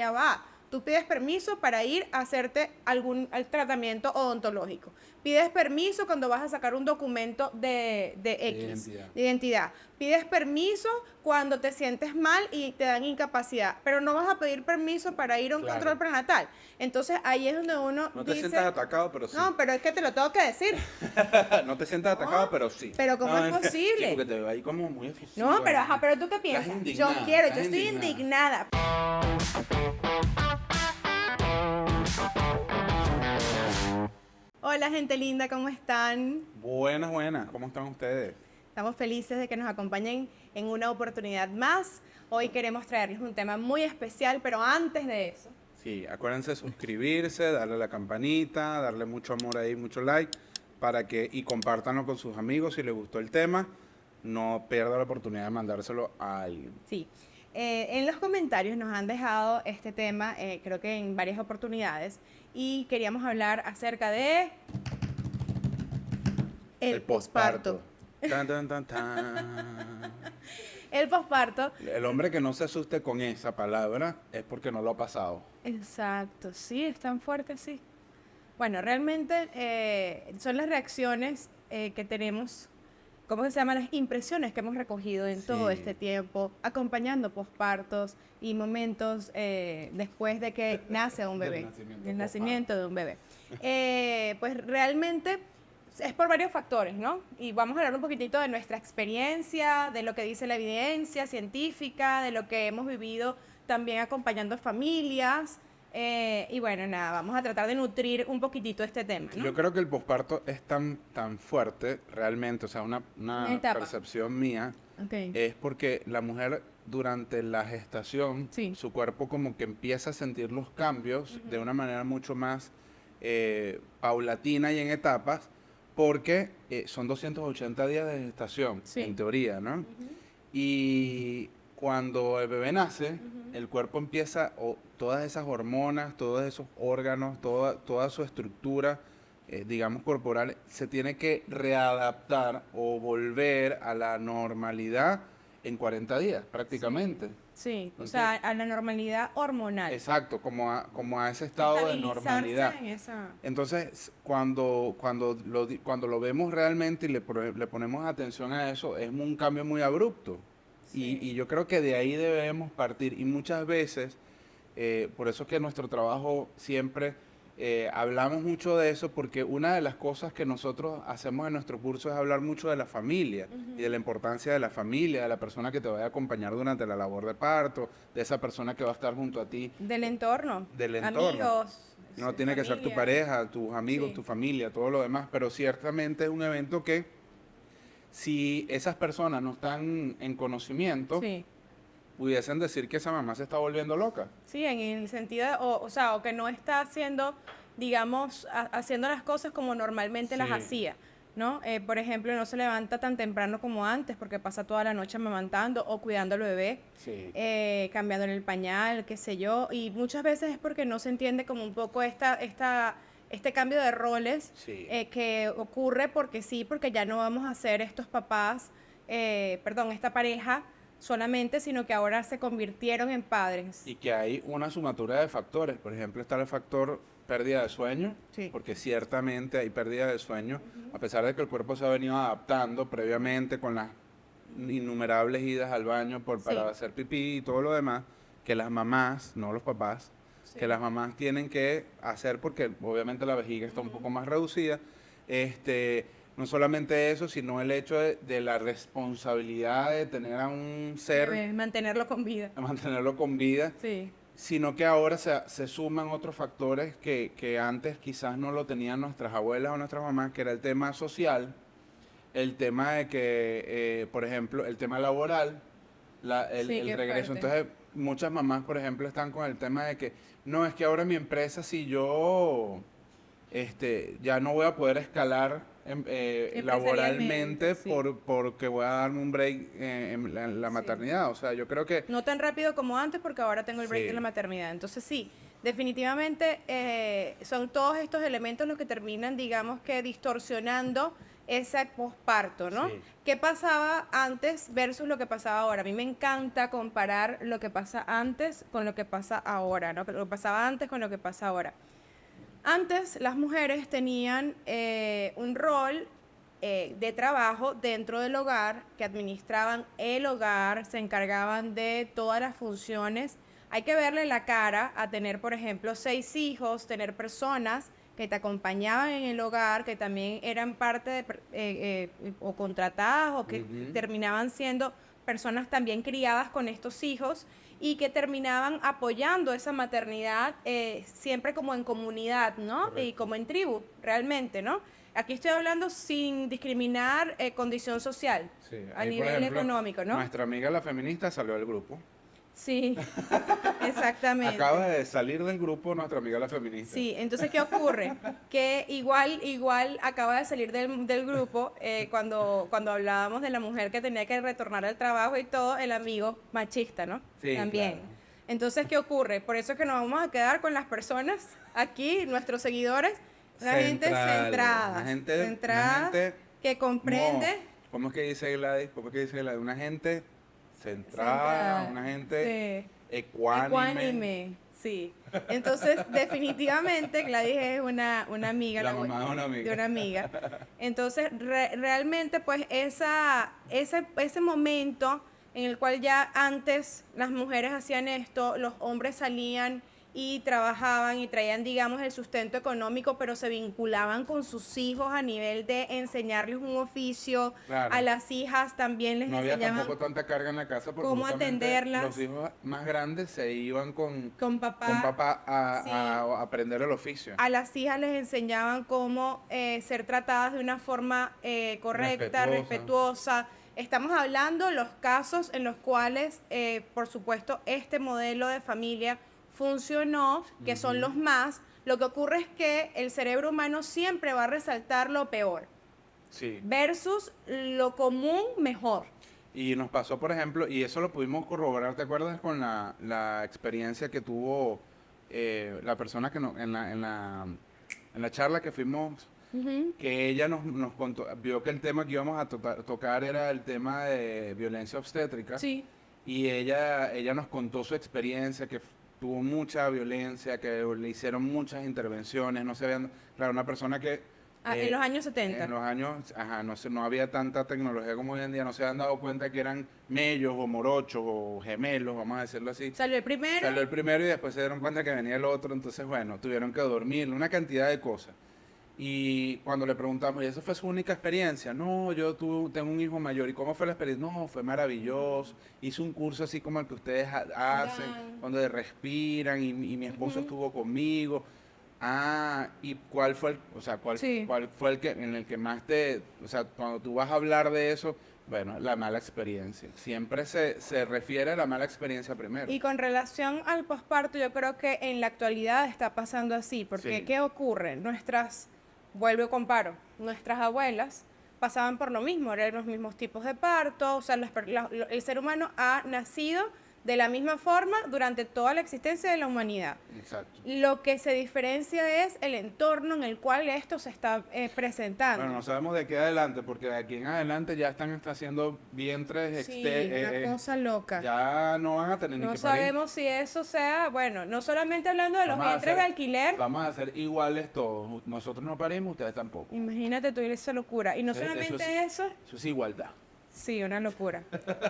ya va. Tú pides permiso para ir a hacerte algún tratamiento odontológico. Pides permiso cuando vas a sacar un documento de X, de identidad. Pides permiso cuando te sientes mal y te dan incapacidad, pero no vas a pedir permiso para ir a un control prenatal. Entonces ahí es donde uno No dice... te sientas atacado, pero sí. No, pero es que te lo tengo que decir. No te sientas atacado, pero sí. Pero ¿cómo es Sí, posible? porque te veo ahí como muy efusivo. No, pero ajá, pero ¿tú qué piensas? Yo quiero, yo estoy indignada. Hola, gente linda, ¿cómo están? Buenas, buenas. ¿Cómo están ustedes? Estamos felices de que nos acompañen en una oportunidad más. Hoy queremos traerles un tema muy especial, pero antes de eso. Sí, acuérdense de suscribirse, darle a la campanita, darle mucho amor ahí, mucho like, y compártanlo con sus amigos si les gustó el tema. No pierda la oportunidad de mandárselo a alguien. Sí. En los comentarios nos han dejado este tema, creo que en varias oportunidades, y queríamos hablar acerca de el posparto. Tan, tan, tan, tan. El posparto. El hombre que no se asuste con esa palabra es porque no lo ha pasado. Exacto, sí, es tan fuerte, sí. Bueno, realmente son las reacciones que tenemos, ¿cómo se llaman? Las impresiones que hemos recogido en todo este tiempo, acompañando pospartos y momentos después de que nace un bebé, del nacimiento de un bebé. Pues realmente es por varios factores, ¿no? Y vamos a hablar un poquitito de nuestra experiencia, de lo que dice la evidencia científica, de lo que hemos vivido también acompañando familias. Y bueno, nada, vamos a tratar de nutrir un poquitito este tema, ¿no? Yo creo que el posparto es tan fuerte realmente, o sea, una percepción mía, es porque la mujer durante la gestación, su cuerpo como que empieza a sentir los cambios de una manera mucho más paulatina y en etapas, porque son 280 días de gestación, en teoría, ¿no? Y cuando el bebé nace, el cuerpo empieza, todas esas hormonas, todos esos órganos, toda su estructura, digamos, corporal, se tiene que readaptar o volver a la normalidad en 40 días, prácticamente. Sí, entonces, o sea, a la normalidad hormonal. Exacto, como a ese estado de normalidad. Entonces, cuando lo vemos realmente y le ponemos atención a eso, es un cambio muy abrupto. Y yo creo que de ahí debemos partir. Y muchas veces, por eso es que nuestro trabajo siempre hablamos mucho de eso, porque una de las cosas que nosotros hacemos en nuestro curso es hablar mucho de la familia y de la importancia de la familia, de la persona que te va a acompañar durante la labor de parto, de esa persona que va a estar junto a ti. Del entorno. Del entorno. Amigos. No tiene que ser tu pareja, tus amigos, tu familia, todo lo demás, pero ciertamente es un evento que si esas personas no están en conocimiento, pudiesen decir que esa mamá se está volviendo loca. Sí, en el sentido, o que no está haciendo, digamos, haciendo las cosas como normalmente las hacía, ¿no? Por ejemplo, no se levanta tan temprano como antes porque pasa toda la noche amamantando o cuidando al bebé, cambiándole el pañal, qué sé yo, y muchas veces es porque no se entiende como un poco este cambio de roles que ocurre porque ya no vamos a ser estos papás, esta pareja solamente, sino que ahora se convirtieron en padres. Y que hay una sumatoria de factores. Por ejemplo, está el factor pérdida de sueño, porque ciertamente hay pérdida de sueño, a pesar de que el cuerpo se ha venido adaptando previamente con las innumerables idas al baño para hacer pipí y todo lo demás, que las mamás, no los papás, que las mamás tienen que hacer porque obviamente la vejiga está un poco más reducida. No solamente eso, sino el hecho de la responsabilidad de tener a un ser... mantenerlo con vida. Mantenerlo con vida. Sino que ahora se suman otros factores que antes quizás no lo tenían nuestras abuelas o nuestras mamás, que era el tema social, el tema de que, por ejemplo, el tema laboral, el regreso. Fuerte. Entonces, muchas mamás, por ejemplo, están con el tema de que, no, es que ahora mi empresa, si yo ya no voy a poder escalar laboralmente porque voy a darme un break en la maternidad. O sea, yo creo que... No tan rápido como antes porque ahora tengo el break de la maternidad. Entonces sí, definitivamente son todos estos elementos los que terminan, digamos que distorsionando ese posparto, ¿no? Sí. ¿Qué pasaba antes versus lo que pasaba ahora? A mí me encanta comparar lo que pasa antes con lo que pasa ahora, ¿no? Lo que pasaba antes con lo que pasa ahora. Antes las mujeres tenían un rol de trabajo dentro del hogar, que administraban el hogar, se encargaban de todas las funciones. Hay que verle la cara a tener, por ejemplo, 6 hijos, tener personas que te acompañaban en el hogar, que también eran parte de, o contratadas o que terminaban siendo personas también criadas con estos hijos y que terminaban apoyando esa maternidad siempre como en comunidad, ¿no? Correcto. Y como en tribu, realmente, ¿no? Aquí estoy hablando sin discriminar condición social, sí, a nivel ejemplo, económico, ¿no? Nuestra amiga la feminista salió del grupo. Sí, exactamente. Acaba de salir del grupo nuestra amiga la feminista. Sí, entonces, ¿qué ocurre? Que igual acaba de salir del grupo cuando hablábamos de la mujer que tenía que retornar al trabajo y todo, el amigo machista, ¿no? Sí, también. Claro. Entonces, ¿qué ocurre? Por eso es que nos vamos a quedar con las personas aquí, nuestros seguidores, una gente centrada. Una gente que comprende. ¿Cómo es que dice Gladys? Una gente centrada, una gente ecuánime. Sí. Entonces, definitivamente, Gladys es una amiga. La mamá de una amiga. Entonces, realmente, pues, ese momento en el cual ya antes las mujeres hacían esto, los hombres salían y trabajaban y traían, digamos, el sustento económico, pero se vinculaban con sus hijos a nivel de enseñarles un oficio. Claro. A las hijas también les enseñaban. No había tampoco tanta carga en la casa porque cómo atenderlas. Los hijos más grandes se iban con papá a aprender el oficio. A las hijas les enseñaban cómo ser tratadas de una forma correcta, respetuosa. Estamos hablando de los casos en los cuales, por supuesto, este modelo de familia funcionó, que son los más. Lo que ocurre es que el cerebro humano siempre va a resaltar lo peor. Sí. Versus lo común mejor. Y nos pasó, por ejemplo, y eso lo pudimos corroborar, ¿te acuerdas con la experiencia que tuvo la persona que en la charla que fuimos, que ella nos contó, vio que el tema que íbamos a tocar era el tema de violencia obstétrica? Sí. Y ella nos contó su experiencia, que tuvo mucha violencia, que le hicieron muchas intervenciones, no se habían, claro, una persona que... en los años 70. En los años, no había tanta tecnología como hoy en día, no se habían dado cuenta que eran mellos o morochos o gemelos, vamos a decirlo así. Salió el primero y después se dieron cuenta que venía el otro, entonces bueno, tuvieron que dormir, una cantidad de cosas. Y cuando le preguntamos, ¿y eso fue su única experiencia? No, tengo un hijo mayor. ¿Y cómo fue la experiencia? No, fue maravilloso. Hice un curso así como el que ustedes hacen, donde respiran y mi esposo estuvo conmigo. ¿Y cuál fue cuál fue en el que más cuando tú vas a hablar de eso, bueno, la mala experiencia. Siempre se refiere a la mala experiencia primero. Y con relación al posparto, yo creo que en la actualidad está pasando así, porque ¿qué ocurre? Vuelvo y comparo, nuestras abuelas pasaban por lo mismo, eran los mismos tipos de parto, o sea, el ser humano ha nacido de la misma forma durante toda la existencia de la humanidad. Exacto. Lo que se diferencia es el entorno en el cual esto se está presentando. Bueno, no sabemos de aquí adelante, porque de aquí en adelante ya están haciendo vientres una cosa loca. Ya no van a tener ni que parir. No sabemos si eso sea, bueno, no solamente hablando de los vientres de alquiler. Vamos a ser iguales todos. Nosotros no parimos, ustedes tampoco. Imagínate tú esa locura. Y no solamente eso. Eso es igualdad. Sí, una locura.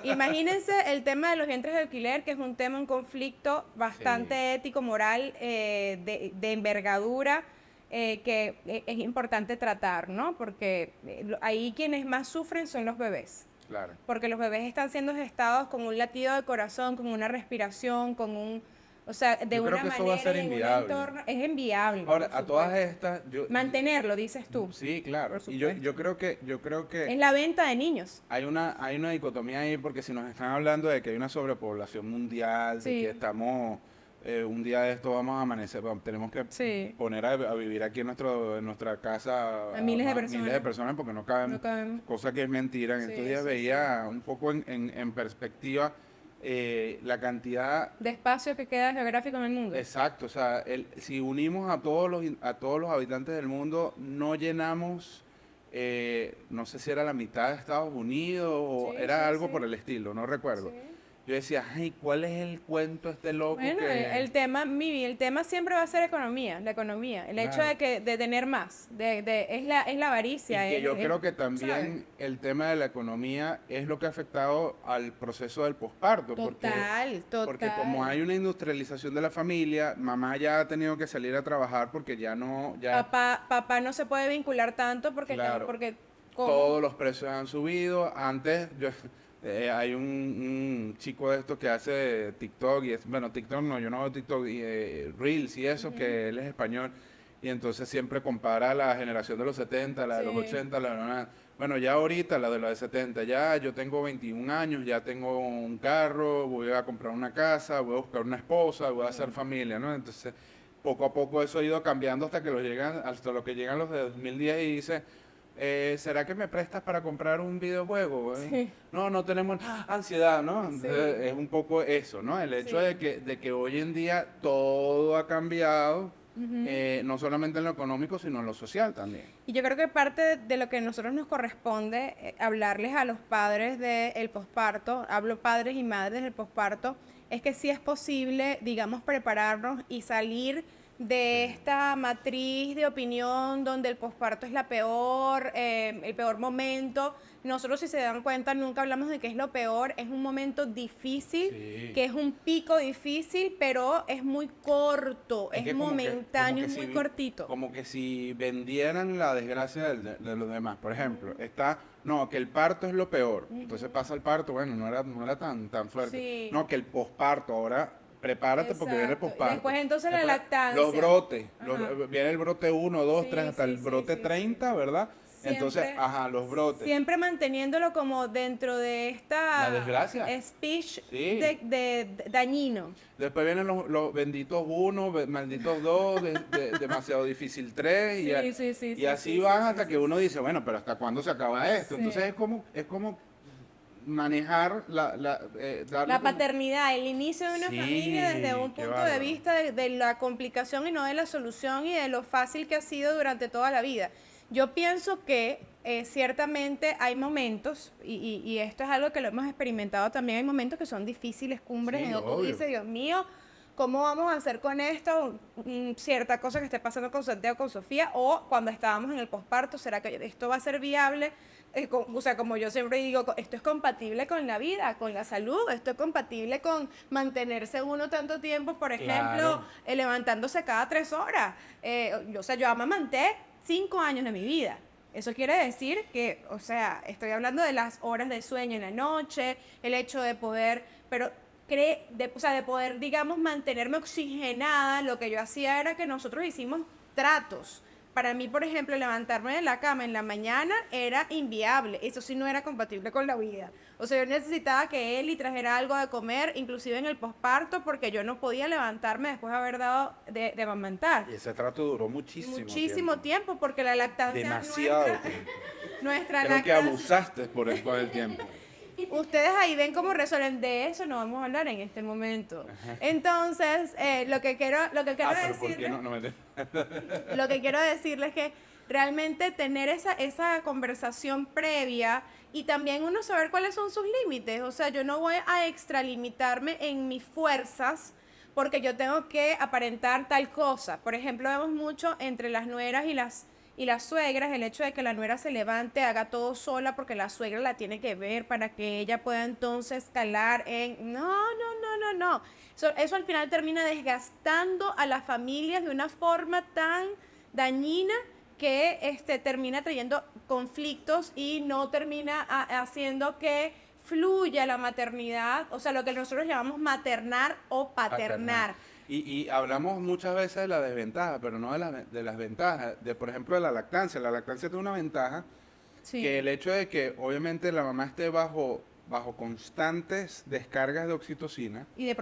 Imagínense el tema de los vientres de alquiler, que es un tema, un conflicto bastante ético, moral, de envergadura, que es importante tratar, ¿no? Porque ahí quienes más sufren son los bebés. Claro. Porque los bebés están siendo gestados con un latido de corazón, con una respiración, con un... O sea, de yo una creo que manera, eso va a ser inviable. Entorno, es inviable. Ahora, a todas estas... Mantenerlo, dices tú. Sí, claro. Y yo creo que... Es la venta de niños. Hay una dicotomía ahí, porque si nos están hablando de que hay una sobrepoblación mundial, de que estamos... un día de esto vamos a amanecer, tenemos que poner a vivir aquí en nuestra casa a miles de personas porque no cabemos. Cosa que es mentira. En estos días veía un poco en perspectiva la cantidad de espacio que queda geográfico en el mundo. Exacto, o sea, si unimos a todos los habitantes del mundo, no llenamos no sé si era la mitad de Estados Unidos o era algo por el estilo, no recuerdo. Sí. Yo decía, ay, ¿cuál es el cuento este loco? Bueno, el tema siempre va a ser economía, la economía, el hecho de tener más, es la avaricia. Y que yo creo que también ¿sabes? El tema de la economía es lo que ha afectado al proceso del posparto. Total. Porque como hay una industrialización de la familia, mamá ya ha tenido que salir a trabajar porque ya no... Papá no se puede vincular tanto porque... Claro, porque todos los precios han subido. Antes... hay un chico de estos que hace TikTok, bueno, TikTok no, yo no hago TikTok, Reels y eso, que él es español, y entonces siempre compara la generación de los 70, la de los 80, bueno, ya ahorita la de los 70, ya yo tengo 21 años, ya tengo un carro, voy a comprar una casa, voy a buscar una esposa, voy a hacer familia, ¿no? Entonces, poco a poco eso ha ido cambiando hasta lo que llegan los de 2010 y dice... ¿será que me prestas para comprar un videojuego? Sí. No tenemos ansiedad, ¿no? Sí. Es un poco eso, ¿no? El hecho de que hoy en día todo ha cambiado, no solamente en lo económico, sino en lo social también. Y yo creo que parte de lo que a nosotros nos corresponde hablarles a los padres del posparto, hablo padres y madres del posparto, es que sí es posible, digamos, prepararnos y salir de esta matriz de opinión donde el posparto es el peor momento. Nosotros, si se dan cuenta, nunca hablamos de que es lo peor, es un momento difícil, que es un pico difícil, pero es muy corto, es momentáneo, es muy cortito. Como que si vendieran la desgracia de los demás. Por ejemplo, que el parto es lo peor, entonces pasa el parto, bueno, no era tan fuerte. Sí. No, que el posparto ahora... Prepárate porque viene el posparto. Después entonces la lactancia. Los brotes. Viene el brote 1, 2, 3, hasta el brote 30, ¿verdad? Siempre, entonces, los brotes. Siempre manteniéndolo como dentro de esta... La desgracia. Speech de dañino. Después vienen los benditos 1, malditos 2, demasiado difícil 3. Y así van hasta que uno dice, bueno, pero ¿hasta cuándo se acaba esto? Sí. Entonces es como manejar la paternidad, el inicio de una familia desde un punto de vista de la complicación y no de la solución y de lo fácil que ha sido durante toda la vida. Yo pienso que ciertamente hay momentos, y esto es algo que lo hemos experimentado también, hay momentos que son difíciles, cumbres en donde tú dices, Dios mío, ¿cómo vamos a hacer con esto? Cierta cosa que esté pasando con Santiago, con Sofía, o cuando estábamos en el posparto, ¿será que esto va a ser viable? O sea, como yo siempre digo, esto es compatible con la vida, con la salud, esto es compatible con mantenerse uno tanto tiempo, por ejemplo, levantándose cada 3 horas. Yo amamanté 5 años de mi vida. Eso quiere decir que, o sea, estoy hablando de las horas de sueño en la noche, el hecho de poder, de poder, digamos, mantenerme oxigenada. Lo que yo hacía era que nosotros hicimos tratos. Para mí, por ejemplo, levantarme de la cama en la mañana era inviable. Eso sí no era compatible con la vida. O sea, yo necesitaba que Eli trajera algo de comer, inclusive en el posparto, porque yo no podía levantarme después de haber dado de amamantar. Y ese trato duró muchísimo tiempo, porque la lactancia... Demasiado tiempo. Nuestra Creo lactancia... que abusaste por el tiempo. Ustedes ahí ven cómo resuelven. De eso no vamos a hablar en este momento. Entonces, lo que quiero decirles, lo que quiero decirles es que realmente tener esa conversación previa y también uno saber cuáles son sus límites. O sea, yo no voy a extralimitarme en mis fuerzas porque yo tengo que aparentar tal cosa. Por ejemplo, vemos mucho entre las nueras y las suegras, el hecho de que la nuera se levante, haga todo sola porque la suegra la tiene que ver para que ella pueda entonces calar en... No. Eso al final termina desgastando a las familias de una forma tan dañina que termina trayendo conflictos y no termina haciendo que fluya la maternidad, o sea, lo que nosotros llamamos maternar o paternar. Y hablamos muchas veces de la desventaja, pero no de las ventajas. Por ejemplo, de la lactancia. La lactancia tiene una ventaja, que el hecho de que obviamente la mamá esté bajo constantes descargas de oxitocina. Y de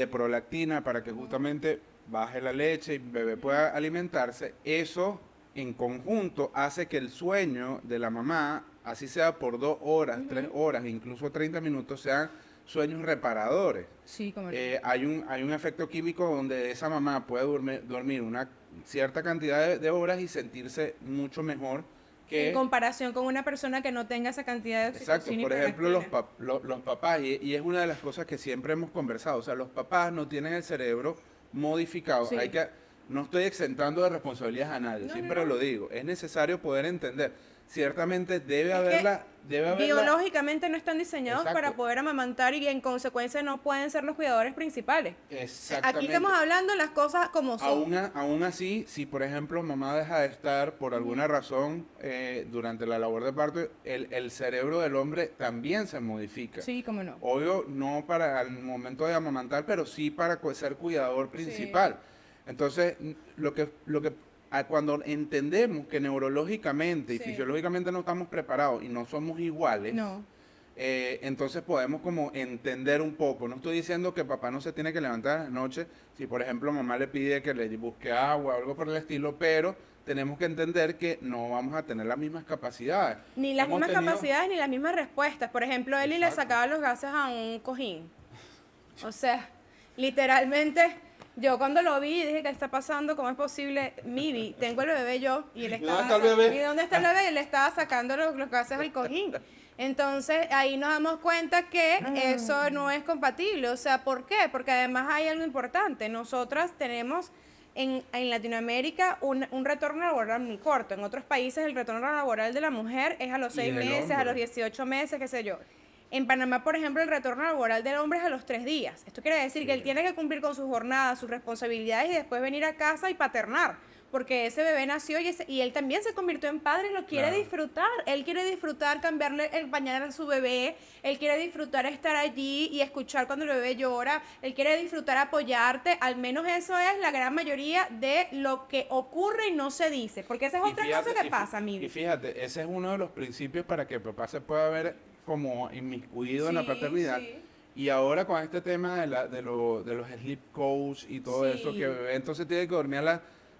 prolactina para que justamente baje la leche y el bebé pueda alimentarse. Eso en conjunto hace que el sueño de la mamá, así sea por 2 horas, 3 horas, incluso 30 minutos, sean sueños reparadores. Sí, como hay un efecto químico donde esa mamá puede dormir una cierta cantidad de horas y sentirse mucho mejor en comparación con una persona que no tenga esa cantidad de oxitocina. Exacto, por ejemplo, los papás, y es una de las cosas que siempre hemos conversado, o sea, los papás no tienen el cerebro modificado, no estoy exentando de responsabilidades a nadie, siempre lo digo, es necesario poder entender. Ciertamente debe haberla. Biológicamente no están diseñados para poder amamantar y en consecuencia no pueden ser los cuidadores principales. Exactamente. Aquí estamos hablando de las cosas como son. Aún así, si por ejemplo mamá deja de estar por alguna razón durante la labor de parto, el cerebro del hombre también se modifica. Sí, cómo no. Obvio, no para el momento de amamantar, pero sí para ser cuidador principal. Sí. Entonces, cuando entendemos que neurológicamente y fisiológicamente no estamos preparados y no somos iguales, entonces podemos como entender un poco. No estoy diciendo que papá no se tiene que levantar a la noche, si por ejemplo mamá le pide que le busque agua o algo por el estilo, pero tenemos que entender que no vamos a tener las mismas capacidades. Ni las mismas capacidades ni las mismas respuestas. Por ejemplo, Eli le sacaba los gases a un cojín. O sea, literalmente... Yo cuando lo vi dije, ¿qué está pasando? ¿Cómo es posible? Mibi, tengo el bebé yo y él estaba... ¿Y dónde está el bebé? Y él estaba sacando los gases al cojín. Entonces ahí nos damos cuenta que eso no es compatible. O sea, ¿por qué? Porque además hay algo importante. Nosotras tenemos en Latinoamérica un retorno laboral muy corto. En otros países el retorno laboral de la mujer es a los 6 meses, a los 18 meses, qué sé yo. En Panamá, por ejemplo, el retorno laboral del hombre es a los 3 días. Esto quiere decir que él tiene que cumplir con su jornada, sus responsabilidades y después venir a casa y paternar. Porque ese bebé nació y él también se convirtió en padre y lo quiere disfrutar. Él quiere disfrutar, cambiarle el pañal a su bebé. Él quiere disfrutar estar allí y escuchar cuando el bebé llora. Él quiere disfrutar apoyarte. Al menos eso es la gran mayoría de lo que ocurre y no se dice. Porque esa es otra cosa que pasa, Mimi. Y fíjate, ese es uno de los principios para que papá se pueda ver como inmiscuido en la paternidad. Y ahora con este tema de los sleep coach y todo eso, que bebé entonces tiene que dormir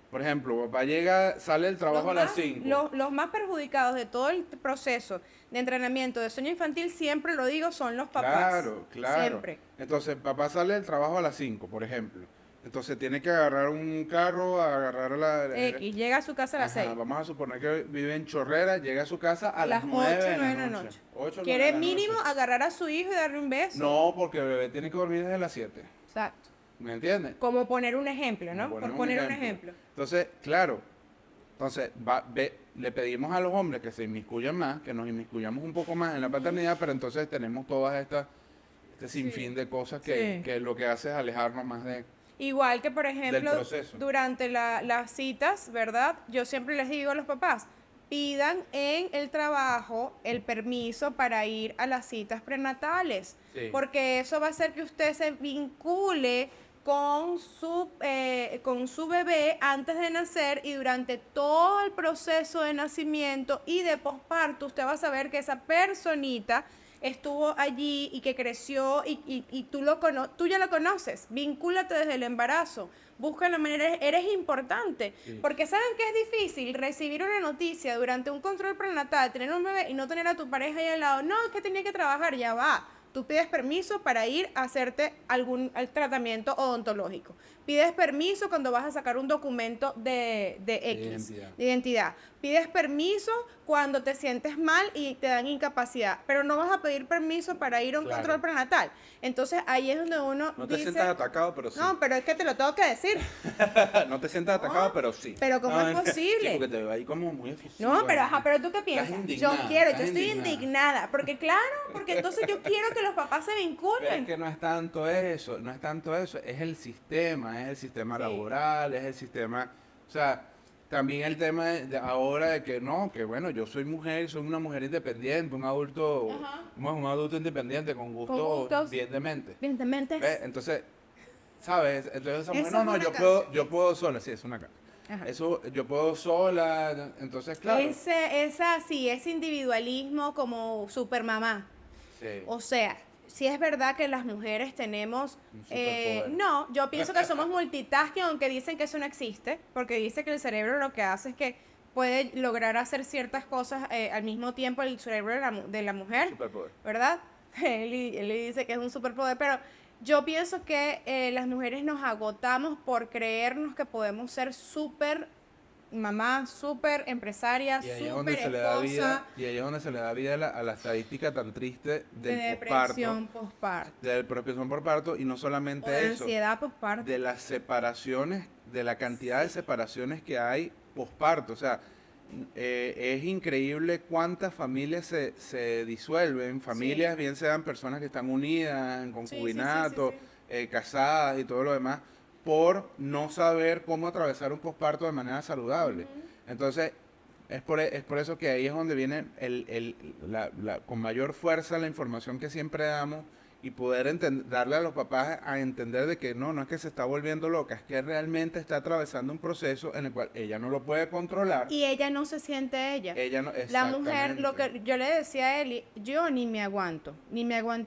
por ejemplo, papá sale del trabajo a las 5. Los más perjudicados de todo el proceso de entrenamiento de sueño infantil, siempre lo digo, son los papás. Claro. Siempre. Entonces, papá sale del trabajo a las 5, por ejemplo. Entonces tiene que agarrar un carro, X, llega a su casa a las 6. Vamos a suponer que vive en Chorrera, llega a su casa a las 9 de la noche. ¿Quiere mínimo agarrar a su hijo y darle un beso? No, porque el bebé tiene que dormir desde las 7. Exacto. ¿Me entiendes? Como poner un ejemplo, ¿no? Por poner un ejemplo. Entonces, claro, le pedimos a los hombres que se inmiscuyan más, que nos inmiscuyamos un poco más en la paternidad, pero entonces tenemos todas este sinfín de cosas que lo que hace es alejarnos más de... Igual que, por ejemplo, durante las citas, ¿verdad? Yo siempre les digo a los papás, pidan en el trabajo el permiso para ir a las citas prenatales, porque eso va a hacer que usted se vincule con su bebé antes de nacer y durante todo el proceso de nacimiento y de posparto, usted va a saber que esa personita estuvo allí y que creció y tú ya lo conoces. Vincúlate desde el embarazo. Busca la manera, eres importante. Porque saben que es difícil recibir una noticia durante un control prenatal, tener un bebé y no tener a tu pareja ahí al lado. No, es que tenía que trabajar, ya va. Tú pides permiso para ir a hacerte algún tratamiento odontológico. Pides permiso cuando vas a sacar un documento de identidad. Pides permiso cuando te sientes mal y te dan incapacidad, pero no vas a pedir permiso para ir a un control prenatal. Entonces ahí es donde uno no te sientas atacado, pero sí. No, pero es que te lo tengo que decir. No te sientas atacado, pero sí. Pero ¿cómo es posible? Sí, porque te veo ahí como muy efusivo. No, pero ¿tú qué piensas? Yo estoy indignada. Porque entonces yo quiero que los papás se vinculen. Pero es que no es tanto eso, es el sistema laboral, es el sistema, o sea, también el tema de ahora de que no, que bueno, yo soy mujer, soy una mujer independiente, un adulto independiente con gustos bien dementes. Entonces, ¿sabes? Entonces, yo puedo sola, sí, es una casa. Eso, yo puedo sola, entonces, claro. Ese individualismo como supermamá. Sí. O sea, sí es verdad que las mujeres tenemos... no, yo pienso que somos multitasking, aunque dicen que eso no existe, porque dice que el cerebro lo que hace es que puede lograr hacer ciertas cosas al mismo tiempo el cerebro de la mujer. Superpoder. ¿Verdad? Él dice que es un superpoder, pero yo pienso que las mujeres nos agotamos por creernos que podemos ser mamá súper empresaria, súper esposa. Y ahí es donde se le da vida a la estadística tan triste del depresión postparto. De depresión postparto, y no solamente de eso. Ansiedad postparto. De las separaciones, de la cantidad de separaciones que hay postparto. O sea, es increíble cuántas familias se disuelven, familias, bien sean personas que están unidas, en concubinato, casadas y todo lo demás, por no saber cómo atravesar un posparto de manera saludable. Entonces, es por eso que ahí es donde viene con mayor fuerza la información que siempre damos, y poder darle a los papás a entender de que no es que se está volviendo loca, es que realmente está atravesando un proceso en el cual ella no lo puede controlar. Y ella no se siente ella. Ella no, la mujer, lo que yo le decía a Eli, yo ni me aguanto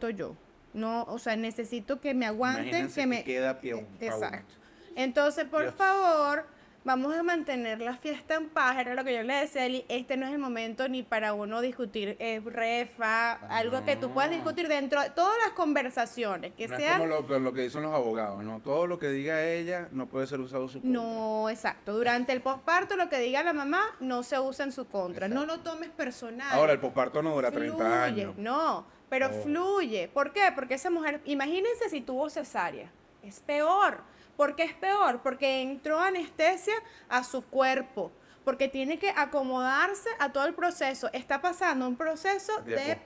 yo. No, o sea, necesito que me aguanten, que me queda pie. Exacto. Entonces, por favor, vamos a mantener la fiesta en paz. Era lo que yo le decía a Eli, este no es el momento ni para uno discutir refa, algo que tú puedas discutir dentro de todas las conversaciones. Que no sean... es como lo que dicen los abogados, ¿no? Todo lo que diga ella no puede ser usado en su contra. No, exacto. Durante el posparto, lo que diga la mamá no se usa en su contra. Exacto. No lo tomes personal. Ahora, el posparto no dura 30 años. No, pero fluye. ¿Por qué? Porque esa mujer, imagínense si tuvo cesárea. Es peor. ¿Por qué es peor? Porque entró anestesia a su cuerpo, porque tiene que acomodarse a todo el proceso. Está pasando un proceso de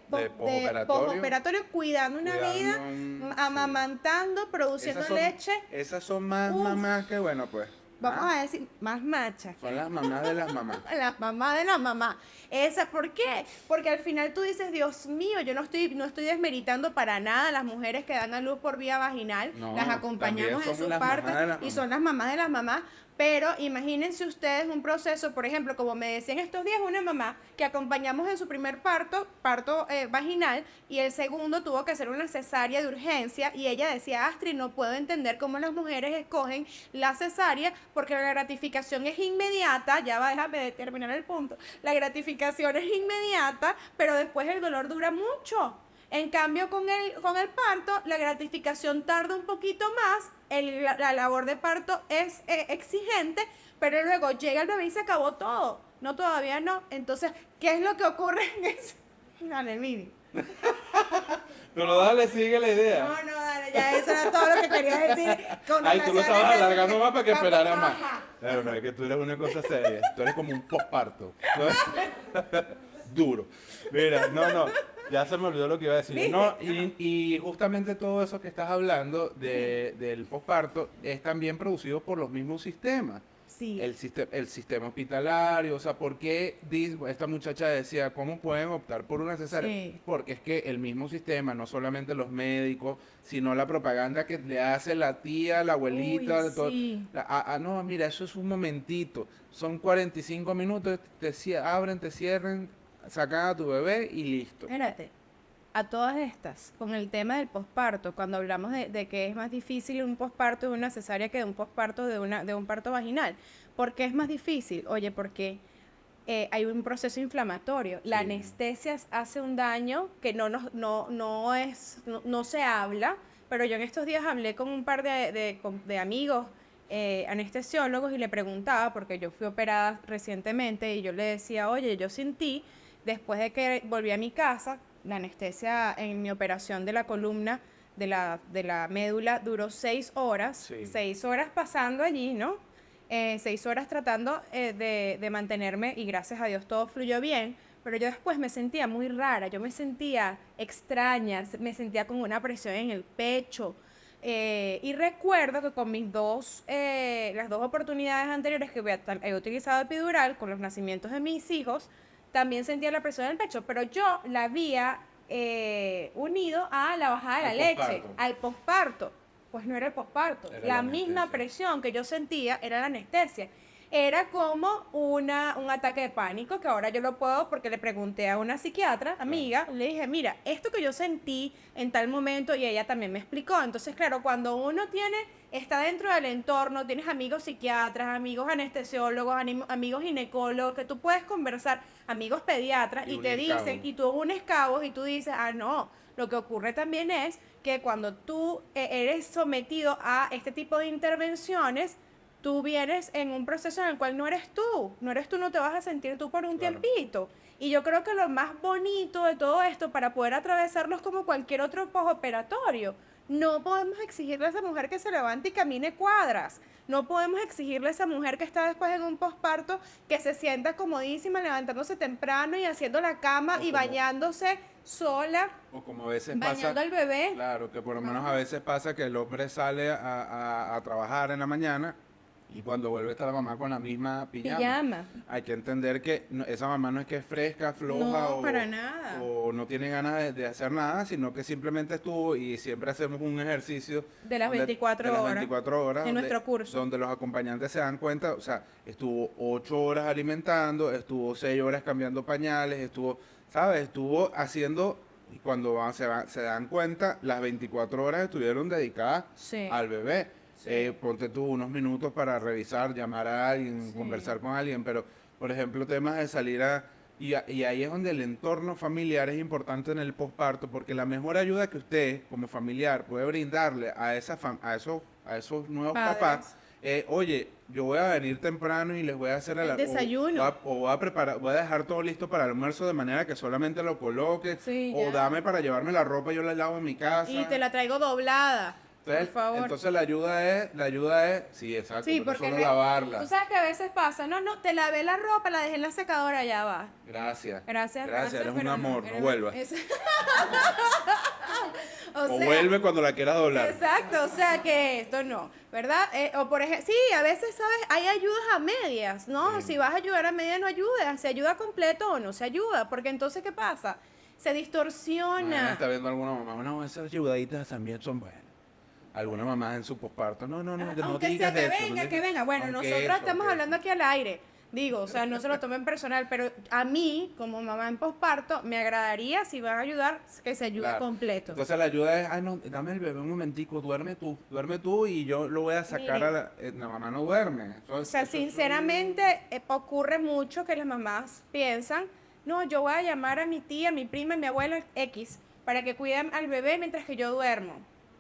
postoperatorio, cuidando una vida, amamantando, produciendo leche. Esas son más mamás que, bueno, pues. Vamos a decir, más machas. Son las mamás de las mamás. Las mamás de las mamás. ¿Por qué? Porque al final tú dices, Dios mío, yo no estoy desmeritando para nada a las mujeres que dan a luz por vía vaginal. Las acompañamos en su parto y son las mamás de las mamás. Pero imagínense ustedes un proceso, por ejemplo, como me decían estos días, una mamá que acompañamos en su primer parto vaginal, y el segundo tuvo que hacer una cesárea de urgencia, y ella decía, Astrid, no puedo entender cómo las mujeres escogen la cesárea, porque la gratificación es inmediata, déjame terminar el punto, la gratificación es inmediata, pero después el dolor dura mucho. En cambio, con el parto, la gratificación tarda un poquito más, la labor de parto es exigente, pero luego llega el bebé y se acabó todo. No, todavía no. Entonces, ¿qué es lo que ocurre en eso? Dale, Mini. Pero dale, sigue la idea. No, dale, ya eso era todo lo que quería decir. Ay, tú lo estabas alargando más para que esperara más. No, es que tú eres una cosa seria. Tú eres como un posparto. Duro. Mira, ya se me olvidó lo que iba a decir. No, y justamente todo eso que estás hablando del posparto es también producido por los mismos sistemas. Sí. El sistema hospitalario, o sea, ¿por qué esta muchacha decía, cómo pueden optar por una cesárea? Sí. Porque es que el mismo sistema, no solamente los médicos, sino la propaganda que le hace la tía, la abuelita, de todo. Sí. No, mira, eso es un momentito, son 45 minutos, abren, te cierran, sacan a tu bebé y listo. Espérate, a todas estas, con el tema del posparto, cuando hablamos de que es más difícil un posparto de una cesárea que de un posparto de un parto vaginal, ¿por qué es más difícil? Oye, porque hay un proceso inflamatorio. Sí. La anestesia hace un daño que no se habla, pero yo en estos días hablé con un par de amigos anestesiólogos y le preguntaba, porque yo fui operada recientemente, y yo le decía, oye, yo sentí, después de que volví a mi casa, la anestesia en mi operación de la columna, de la médula, duró 6 horas. Sí. 6 horas pasando allí, ¿no? 6 horas tratando de mantenerme, y gracias a Dios todo fluyó bien, pero yo después me sentía muy rara, yo me sentía extraña, me sentía con una presión en el pecho. Y recuerdo que con las dos oportunidades anteriores que he utilizado epidural, con los nacimientos de mis hijos, también sentía la presión en el pecho, pero yo la había unido a la bajada de la leche, al posparto. Pues no era el posparto, la misma presión que yo sentía era la anestesia. Era como un ataque de pánico, que ahora yo lo puedo, porque le pregunté a una psiquiatra, amiga, le dije, mira, esto que yo sentí en tal momento, y ella también me explicó. Entonces, claro, cuando uno está dentro del entorno, tienes amigos psiquiatras, amigos anestesiólogos, amigos ginecólogos, que tú puedes conversar, amigos pediatras, y te dicen, y tú unes cabos, y tú dices, no, lo que ocurre también es que cuando tú eres sometido a este tipo de intervenciones, tú vienes en un proceso en el cual no eres tú, no te vas a sentir tú por un tiempito. Y yo creo que lo más bonito de todo esto, para poder atravesarlos como cualquier otro postoperatorio, no podemos exigirle a esa mujer que se levante y camine cuadras. No podemos exigirle a esa mujer que está después en un posparto que se sienta comodísima levantándose temprano y haciendo la cama y bañándose sola. O como a veces bañando al bebé. Claro, que por lo menos a veces pasa que el hombre sale a trabajar en la mañana y cuando vuelve está la mamá con la misma pijama. Hay que entender que esa mamá no es que es fresca, floja o no tiene ganas de hacer nada, sino que simplemente estuvo, y siempre hacemos un ejercicio de las 24 horas en nuestro curso, donde los acompañantes se dan cuenta, o sea, estuvo 8 horas alimentando, estuvo 6 horas cambiando pañales, estuvo haciendo, y cuando se dan cuenta, las 24 horas estuvieron dedicadas al bebé. Ponte tú unos minutos para revisar, llamar a alguien, conversar con alguien, pero por ejemplo temas de salir y ahí es donde el entorno familiar es importante en el posparto, porque la mejor ayuda que usted como familiar puede brindarle a esos nuevos papás, oye, yo voy a venir temprano y les voy a hacer el desayuno. Voy a dejar todo listo para el almuerzo de manera que solamente lo coloque, dame para llevarme la ropa, yo la lavo en mi casa. Y te la traigo doblada. Entonces, por favor. Entonces la ayuda es, sí, exacto, porque solo lavarla. Tú sabes que a veces pasa, no, te lavé la ropa, la dejé en la secadora, ya va. Gracias, eres un amor, no vuelvas. O vuelve cuando la quieras doblar. Exacto, o sea que esto no, ¿verdad? O por ejemplo, sí, a veces, ¿sabes? Hay ayudas a medias, ¿no? Si vas a ayudar a medias, no ayudas, se ayuda completo o no se ayuda, porque entonces, ¿qué pasa? Se distorsiona. Está viendo alguna mamá, no, esas ayudaditas también son buenas. Alguna mamá en su posparto, no digas de eso. Que venga. Bueno, nosotros estamos hablando aquí al aire. Digo, o sea, no se lo tomen personal, pero a mí, como mamá en posparto, me agradaría, si van a ayudar, que se ayude completo. Entonces la ayuda es, no, dame el bebé un momentico, duerme tú y yo lo voy a sacar la mamá no duerme. Sinceramente, ocurre mucho que las mamás piensan, no, yo voy a llamar a mi tía, mi prima y mi abuela X para que cuiden al bebé mientras que yo duermo.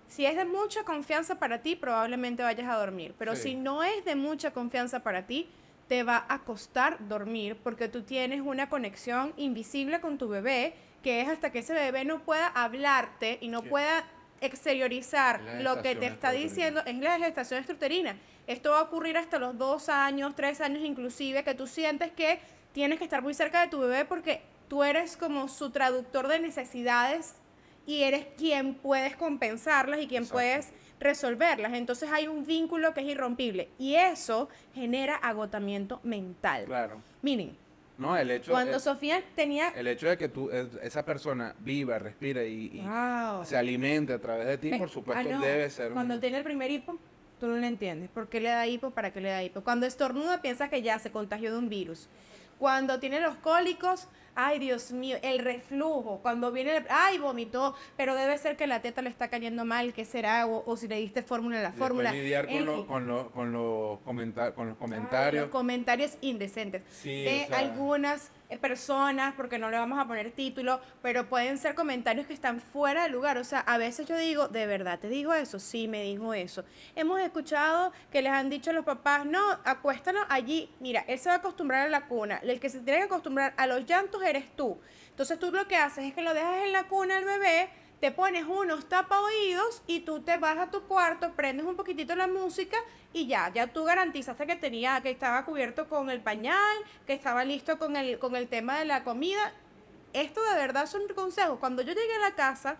Si es de mucha confianza para ti, probablemente vayas a dormir. Pero si no es de mucha confianza para ti, te va a costar dormir porque tú tienes una conexión invisible con tu bebé, que es hasta que ese bebé no pueda hablarte y no pueda exteriorizar lo que te está diciendo, es la gestación extrauterina. Esto va a ocurrir hasta los 2 años, 3 años inclusive, que tú sientes que tienes que estar muy cerca de tu bebé porque tú eres como su traductor de necesidades y eres quien puedes compensarlas y quien puedes resolverlas. Entonces hay un vínculo que es irrompible y eso genera agotamiento mental. Claro. Miren, no, cuando Sofía tenía... El hecho de que esa persona viva, respire y se alimente a través de ti, por supuesto, debe ser... Cuando tiene el primer hipo, tú no lo entiendes. ¿Por qué le da hipo? ¿Para qué le da hipo? Cuando estornuda, piensa que ya se contagió de un virus. Cuando tiene los cólicos, ay, Dios mío, el reflujo. Cuando viene, ay, vomitó, pero debe ser que la teta le está cayendo mal, ¿qué será? O si le diste fórmula a la fórmula. Lidiar con los comentarios. Los comentarios indecentes. Sí, algunas personas, porque no le vamos a poner título, pero pueden ser comentarios que están fuera de lugar. O sea, a veces yo digo, ¿de verdad te dijo eso? Sí, me dijo eso. Hemos escuchado que les han dicho a los papás, no, acuéstanos allí. Mira, él se va a acostumbrar a la cuna. El que se tiene que acostumbrar a los llantos eres tú. Entonces tú lo que haces es que lo dejas en la cuna al bebé, te pones unos tapaoídos y tú te vas a tu cuarto, prendes un poquitito la música y ya tú garantizaste que estaba cubierto con el pañal, que estaba listo con el tema de la comida. Esto de verdad son consejos. Cuando yo llegué a la casa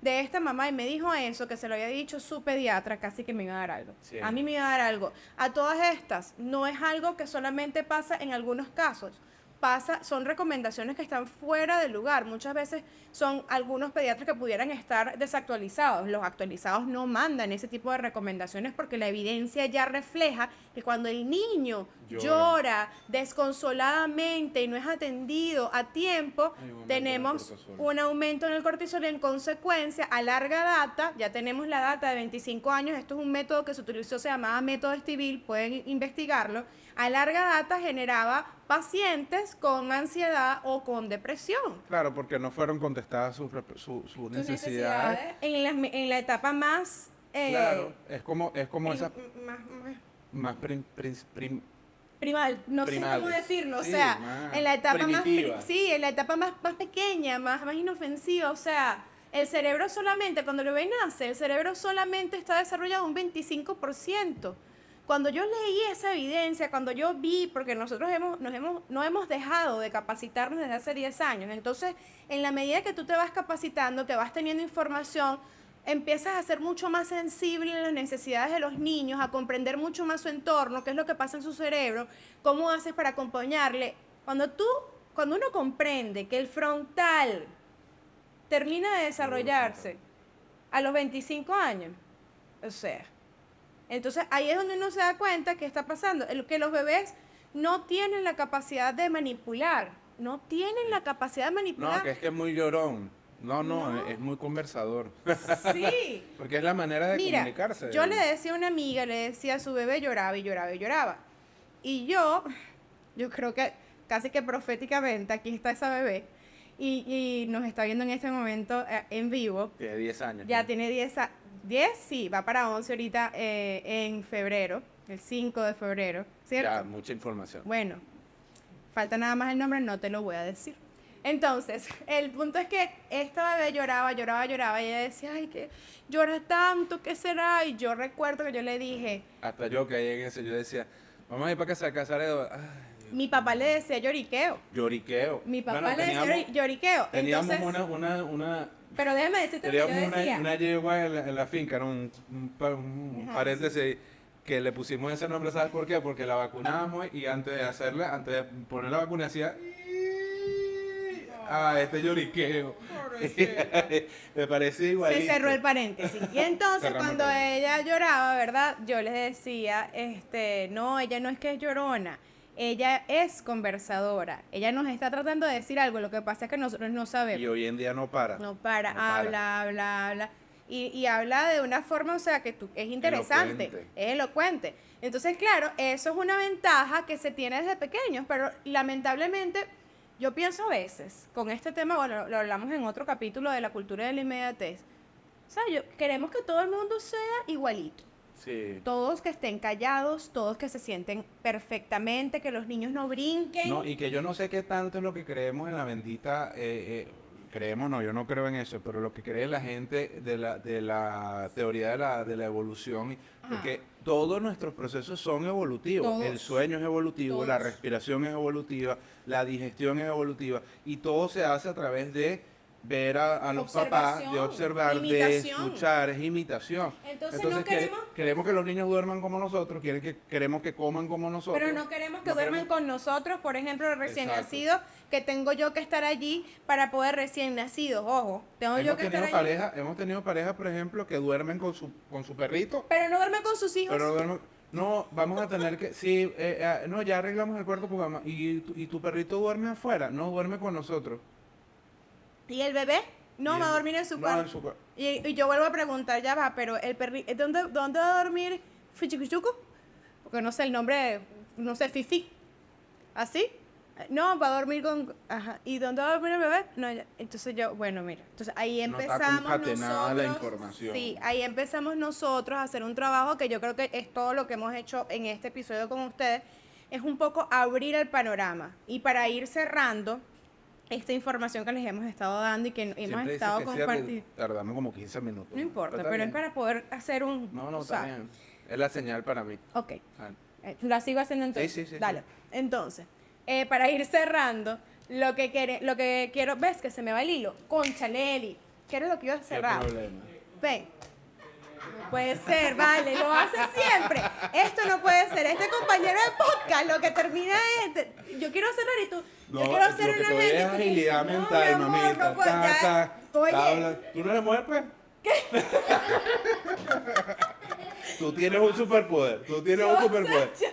de esta mamá y me dijo eso, que se lo había dicho su pediatra, casi que me iba a dar algo. Sí. A mí me iba a dar algo. A todas estas, no es algo que solamente pasa en algunos casos. Son recomendaciones que están fuera de lugar. Muchas veces son algunos pediatras que pudieran estar desactualizados. Los actualizados no mandan ese tipo de recomendaciones porque la evidencia ya refleja que cuando el niño llora desconsoladamente y no es atendido a tiempo, tenemos un aumento en el cortisol y en consecuencia a larga data, ya tenemos la data de 25 años, esto es un método que se utilizó, se llamaba método Estivil, pueden investigarlo, a larga data generaba pacientes con ansiedad o con depresión. Claro, porque no fueron contestadas sus necesidades. En la etapa más... claro, es como esa... primal, no sé cómo decirlo, sí, o sea, en la etapa primitiva. en la etapa más pequeña, más inofensiva, o sea, el cerebro solamente, cuando el bebé nace, el cerebro solamente está desarrollado un 25%. Cuando yo leí esa evidencia, cuando yo vi, porque nosotros no hemos dejado de capacitarnos desde hace 10 años, entonces, en la medida que tú te vas capacitando, que vas teniendo información, empiezas a ser mucho más sensible a las necesidades de los niños, a comprender mucho más su entorno, qué es lo que pasa en su cerebro, cómo haces para acompañarle. Cuando uno comprende que el frontal termina de desarrollarse a los 25 años, o sea, entonces ahí es donde uno se da cuenta que está pasando, que los bebés no tienen la capacidad de manipular, no tienen la capacidad de manipular. No, que es muy llorón. No, es muy conversador. Sí. Porque es la manera de comunicarse. Yo le decía a una amiga, le decía a su bebé, lloraba y lloraba y lloraba. Y yo creo que casi que proféticamente, aquí está esa bebé, y nos está viendo en este momento en vivo. Tiene 10 años. Ya tiene 10, sí, va para 11 ahorita en febrero, el 5 de febrero, ¿cierto? Ya, mucha información. Bueno, falta nada más el nombre, no te lo voy a decir. Entonces, el punto es que esta bebé lloraba, y ella decía, ay, que llora tanto, ¿qué será? Y yo recuerdo que yo le dije... Hasta yo que ahí en eso, yo decía, vamos a ir para que se casara. Mi papá le decía lloriqueo. Lloriqueo. Mi papá le decía lloriqueo. Teníamos entonces, una pero déjame decirte lo que yo decía. una yegua en la finca, era un paréntesis, que le pusimos ese nombre, ¿sabes por qué? Porque la vacunábamos y antes de poner la vacuna hacía... este lloriqueo. Me parece igualito. Se cerró el paréntesis. Y entonces cuando ella lloraba, ¿verdad? Yo les decía, no, ella no es que es llorona, ella es conversadora. Ella nos está tratando de decir algo, lo que pasa es que nosotros no sabemos. Y hoy en día no para. Habla. Y habla de una forma, o sea, que es interesante, es elocuente. Entonces, claro, eso es una ventaja que se tiene desde pequeños, pero lamentablemente... Yo pienso a veces, con este tema, bueno, lo hablamos en otro capítulo de la cultura de la inmediatez, o sea, queremos que todo el mundo sea igualito. Sí. Todos que estén callados, todos que se sienten perfectamente, que los niños no brinquen. No, y que yo no sé qué tanto es lo que creemos en la bendita, creemos, no, yo no creo en eso, pero lo que cree la gente de la teoría de la evolución, porque todos nuestros procesos son evolutivos. Todos. El sueño es evolutivo, todos. La respiración es evolutiva, la digestión es evolutiva, y todo se hace a través de ver a los papás, de observar, imitación. De escuchar, es imitación. Entonces no queremos que los niños duerman como nosotros, queremos que coman como nosotros. Pero no queremos que duerman con nosotros, por ejemplo, los recién nacidos, que tengo yo que estar allí para poder recién nacidos, ojo, hemos tenido parejas, por ejemplo, que duermen con su perrito. Pero no duermen con sus hijos. No, vamos a tener que, sí, no, ya arreglamos el cuarto, y tu perrito duerme afuera, no duerme con nosotros. ¿Y el bebé? No, va a dormir en su cuarto. Y yo vuelvo a preguntar, ya va, pero el perrito, ¿dónde va a dormir Fichicuchuco? Porque no sé el nombre, no sé, Fifi. ¿Así? No, va a dormir con... Ajá. ¿Y dónde va a dormir el bebé? No, ya. Entonces mira. Entonces ahí empezamos nosotros... la información. Sí, ahí empezamos nosotros a hacer un trabajo que yo creo que es todo lo que hemos hecho en este episodio con ustedes. Es un poco abrir el panorama. Y para ir cerrando... esta información que les hemos estado dando y que hemos estado compartiendo. Tardamos como 15 minutos. No importa, pero es para poder hacer un... No, está bien. Es la señal para mí. Ok. La sigo haciendo entonces. Sí. Dale. Entonces, para ir cerrando, lo que quiero... ¿Ves que se me va el hilo? Cónchale, Eli. ¿Qué era lo que iba a cerrar? ¿Qué problema? Ven. No puede ser, vale, lo hace siempre. Esto no puede ser. Este compañero de podcast, lo que termina es... Yo quiero cerrar y tú... No, yo quiero hacer una gente. Es agilidad mental, mamita. Oye. ¿Tú no eres mujer, pues? ¿Qué? Tú tienes un superpoder.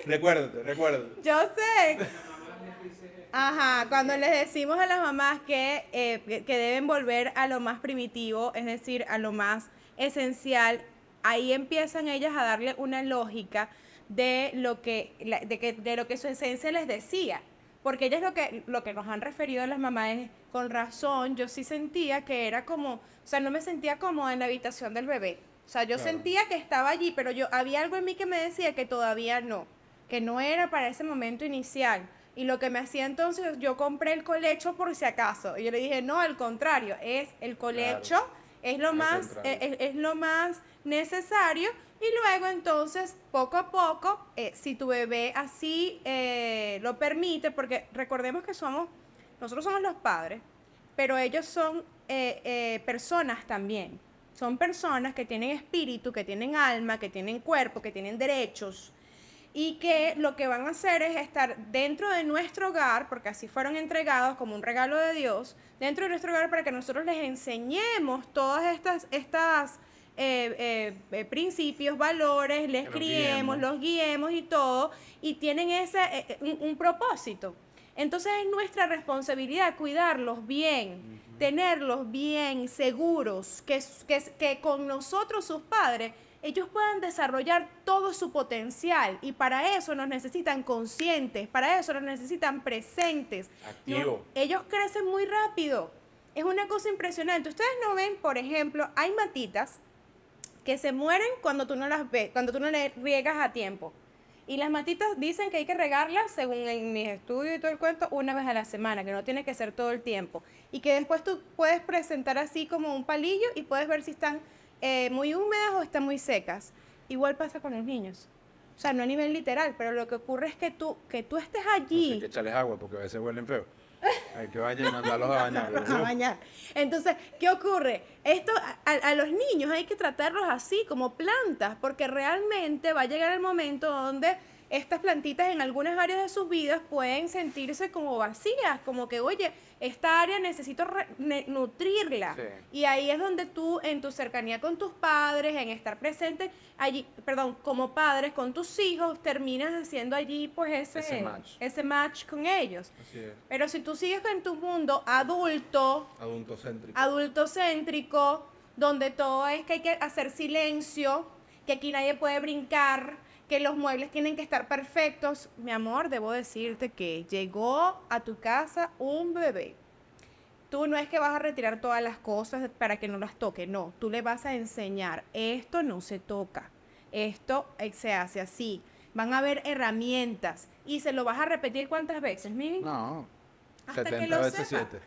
Recuérdate. Yo sé. Ajá, cuando les decimos a las mamás que deben volver a lo más primitivo, es decir, a lo más esencial, ahí empiezan ellas a darle una lógica de lo que su esencia les decía. Porque ellas lo que nos han referido a las mamás es, con razón, yo sí sentía que era como, o sea, no me sentía cómoda en la habitación del bebé. O sea, yo sentía que estaba allí, pero había algo en mí que me decía que todavía no, que no era para ese momento inicial. Y lo que me hacía entonces, yo compré el colecho por si acaso. Y yo le dije, no, al contrario, es el colecho, es lo más necesario. Y luego entonces, poco a poco, si tu bebé así lo permite, porque recordemos que nosotros somos los padres, pero ellos son personas también. Son personas que tienen espíritu, que tienen alma, que tienen cuerpo, que tienen derechos, y que lo que van a hacer es estar dentro de nuestro hogar, porque así fueron entregados como un regalo de Dios, dentro de nuestro hogar, para que nosotros les enseñemos todas estas principios, valores, les criemos, los guiemos y todo, y tienen un propósito. Entonces es nuestra responsabilidad cuidarlos bien, tenerlos bien seguros, que con nosotros, sus padres, ellos puedan desarrollar todo su potencial, y para eso nos necesitan conscientes, para eso nos necesitan presentes. Activo. Ellos crecen muy rápido, es una cosa impresionante. Ustedes no ven, por ejemplo, hay matitas que se mueren cuando tú no las ves, cuando tú no le riegas a tiempo. Y las matitas dicen que hay que regarlas, según en mis estudios y todo el cuento, una vez a la semana, que no tiene que ser todo el tiempo. Y que después tú puedes presentar así como un palillo y puedes ver si están muy húmedas o están muy secas. Igual pasa con los niños. O sea, no a nivel literal, pero lo que ocurre es que tú estés allí. Hay que echarles agua porque a veces huelen feo. Hay que mandarlos a bañar. A bañar. Entonces, ¿qué ocurre? Esto a los niños hay que tratarlos así, como plantas, porque realmente va a llegar el momento donde estas plantitas en algunas áreas de sus vidas pueden sentirse como vacías, como que, oye, esta área necesito nutrirla. Sí. Y ahí es donde tú, en tu cercanía con tus padres, en estar presente allí, como padres con tus hijos, terminas haciendo allí pues ese match con ellos. Así es. Pero si tú sigues en tu mundo adultocéntrico, donde todo es que hay que hacer silencio, que aquí nadie puede brincar, que los muebles tienen que estar perfectos. Mi amor, debo decirte que llegó a tu casa un bebé. Tú no es que vas a retirar todas las cosas para que no las toque, no. Tú le vas a enseñar, esto no se toca, esto se hace así. Van a haber herramientas y se lo vas a repetir ¿cuántas veces, Mimi? No, hasta 70 que lo veces sepa. 7.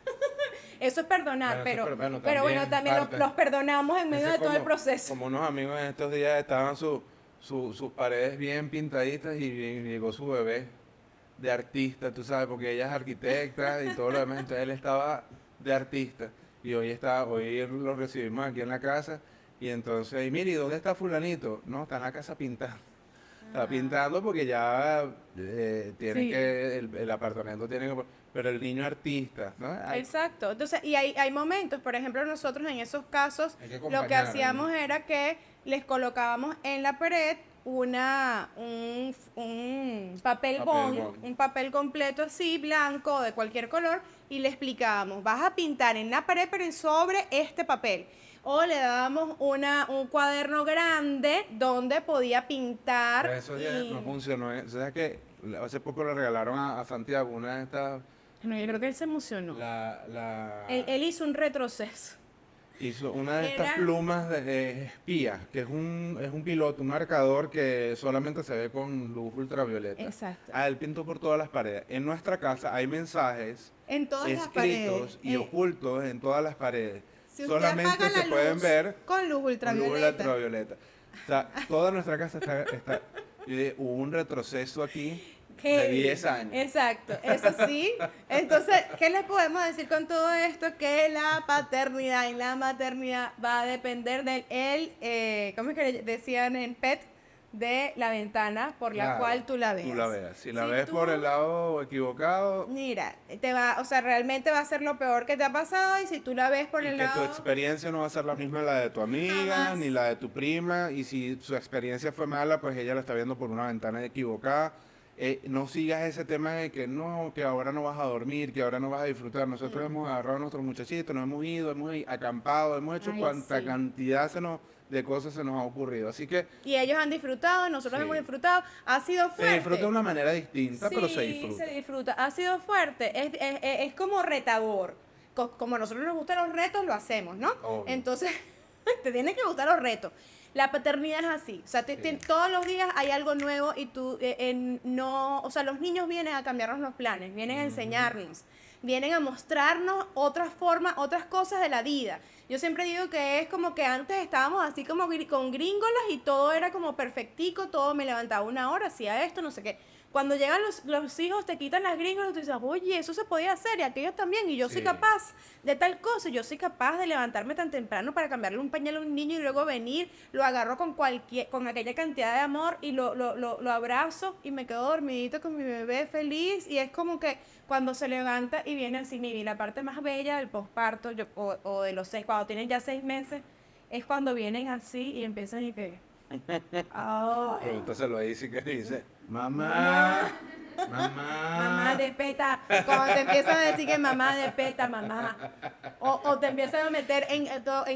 Eso es perdonar, pero bueno, también los perdonamos en medio de todo el proceso. Como unos amigos en estos días estaban sus paredes bien pintaditas y llegó su bebé de artista, tú sabes, porque ella es arquitecta y todo lo demás, entonces él estaba de artista y hoy lo recibimos aquí en la casa y entonces, y mire, ¿dónde está fulanito? No, está en la casa pintando. Está pintando porque ya tiene el apartamento tiene que... Pero el niño artista, ¿no? Exacto. Entonces, y hay momentos, por ejemplo, nosotros en esos casos, lo que hacíamos era que les colocábamos en la pared un papel bond, un papel completo así, blanco, de cualquier color, y le explicábamos, vas a pintar en la pared, pero sobre este papel. O le dábamos un cuaderno grande donde podía pintar. Pero eso ya no funcionó. O sea que hace poco le regalaron a Santiago una de estas... No, yo creo que él se emocionó. Él hizo un retroceso. Hizo una de estas plumas de espía, que es un piloto, un marcador que solamente se ve con luz ultravioleta. Exacto. Él pintó por todas las paredes. En nuestra casa hay mensajes en todas escritos las y ocultos en todas las paredes. Si solamente se pueden ver con luz ultravioleta. O sea, toda nuestra casa está hubo un retroceso aquí de 10 años. Exacto, eso sí. Entonces, ¿qué les podemos decir con todo esto? Que la paternidad y la maternidad va a depender ¿cómo es que decían en PET? De la ventana por la cual tú la veas. Tú la veas. Si la ves por el lado equivocado... Mira, realmente va a ser lo peor que te ha pasado, y si tú la ves por el lado... que tu experiencia no va a ser la misma la de tu amiga, ni la de tu prima, y si su experiencia fue mala, pues ella la está viendo por una ventana equivocada. No sigas ese tema de que ahora no vas a dormir, que ahora no vas a disfrutar. Nosotros hemos agarrado a nuestros muchachitos, nos hemos ido, hemos acampado, hemos hecho cuanta cantidad de cosas se nos ha ocurrido. Así que... Y ellos han disfrutado, nosotros hemos disfrutado. Ha sido fuerte. Se disfruta de una manera distinta, pero se disfruta. Sí, se disfruta. Ha sido fuerte. Es como retador. Como a nosotros nos gustan los retos, lo hacemos, ¿no? Obvio. Entonces, te tienen que gustar los retos. la paternidad es así. O sea, todos los días hay algo nuevo y tú no... O sea, los niños vienen a cambiarnos los planes, vienen a enseñarnos, vienen a mostrarnos otras formas, otras cosas de la vida. Yo siempre digo que es como que antes estábamos así como con gringolas y todo era como perfectico, todo me levantaba una hora, hacía esto, no sé qué. Cuando llegan los hijos, te quitan las gringolas y tú dices, oye, eso se podía hacer y aquellos también, y yo soy capaz de tal cosa, yo soy capaz de levantarme tan temprano para cambiarle un pañal a un niño y luego venir, lo agarro con aquella cantidad de amor y lo abrazo y me quedo dormidito con mi bebé feliz, y es como que cuando se levanta y viene así, mira, y la parte más bella del posparto o de los 6, cuando tienen ya 6 meses, es cuando vienen así y empiezan y que... Oh. Entonces lo dice que dice, mamá, mamá despeta. Cuando te empiezan a decir que mamá despeta, mamá. O te empiezan a meter en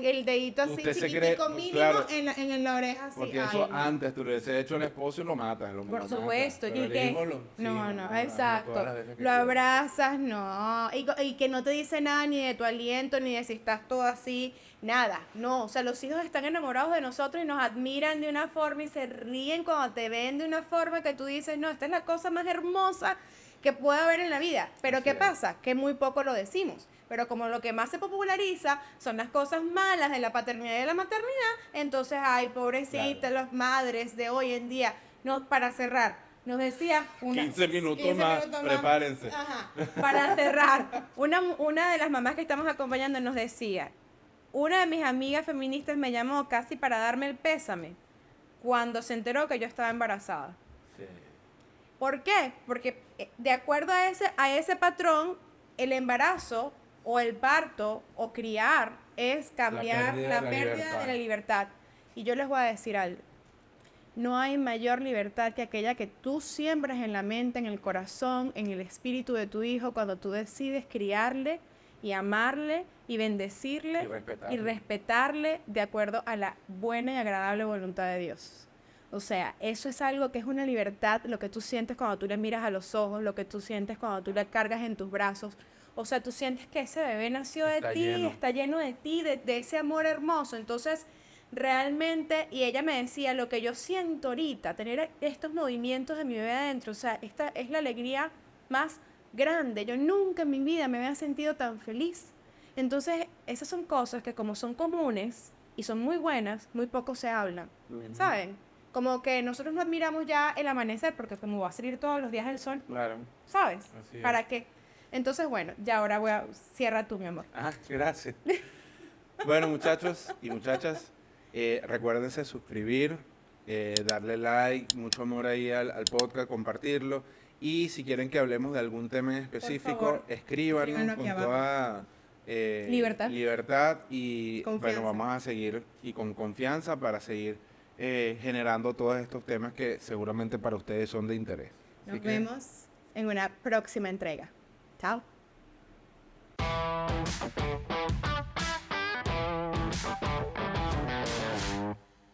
el dedito así chiquitico mínimo, claro, en la oreja así. Porque eso antes tú le has hecho al esposo y lo matas. Por supuesto. Y que, no, exacto. Lo quieras. Abrazas, no. Y que no te dice nada ni de tu aliento, ni de si estás todo así. Nada, no, o sea, los hijos están enamorados de nosotros y nos admiran de una forma y se ríen cuando te ven de una forma que tú dices, no, esta es la cosa más hermosa que puede haber en la vida. Pero ¿qué pasa? Que muy poco lo decimos. Pero como lo que más se populariza son las cosas malas de la paternidad y de la maternidad, entonces, ay, pobrecitas, las madres de hoy en día. No, para cerrar, nos decía... 15 minutos más, prepárense. Ajá, para cerrar, una de las mamás que estamos acompañando nos decía... Una de mis amigas feministas me llamó casi para darme el pésame cuando se enteró que yo estaba embarazada. Sí. ¿Por qué? Porque de acuerdo a ese patrón, el embarazo o el parto o criar es cambiar la pérdida de la libertad. Y yo les voy a decir algo. No hay mayor libertad que aquella que tú siembras en la mente, en el corazón, en el espíritu de tu hijo cuando tú decides criarle y amarle y bendecirle y respetarle de acuerdo a la buena y agradable voluntad de Dios. O sea, eso es algo que es una libertad, lo que tú sientes cuando tú le miras a los ojos, lo que tú sientes cuando tú le cargas en tus brazos. O sea, tú sientes que ese bebé nació de ti, está lleno de ti, de ese amor hermoso. Entonces, realmente, y ella me decía, lo que yo siento ahorita, tener estos movimientos de mi bebé adentro, o sea, esta es la alegría más grande. Yo nunca en mi vida me había sentido tan feliz. Entonces, esas son cosas que como son comunes y son muy buenas, muy poco se hablan, ¿saben? Como que nosotros no admiramos ya el amanecer porque como va a salir todos los días el sol, claro, ¿sabes? ¿Para qué? Entonces, bueno, ya ahora cierra tú, mi amor. Gracias. Bueno, muchachos y muchachas, recuérdense suscribir, darle like, mucho amor ahí al podcast, compartirlo. Y si quieren que hablemos de algún tema en específico, escríbanos con toda libertad y confianza. Bueno, vamos a seguir y con confianza para seguir generando todos estos temas que seguramente para ustedes son de interés. Nos vemos en una próxima entrega. Chao.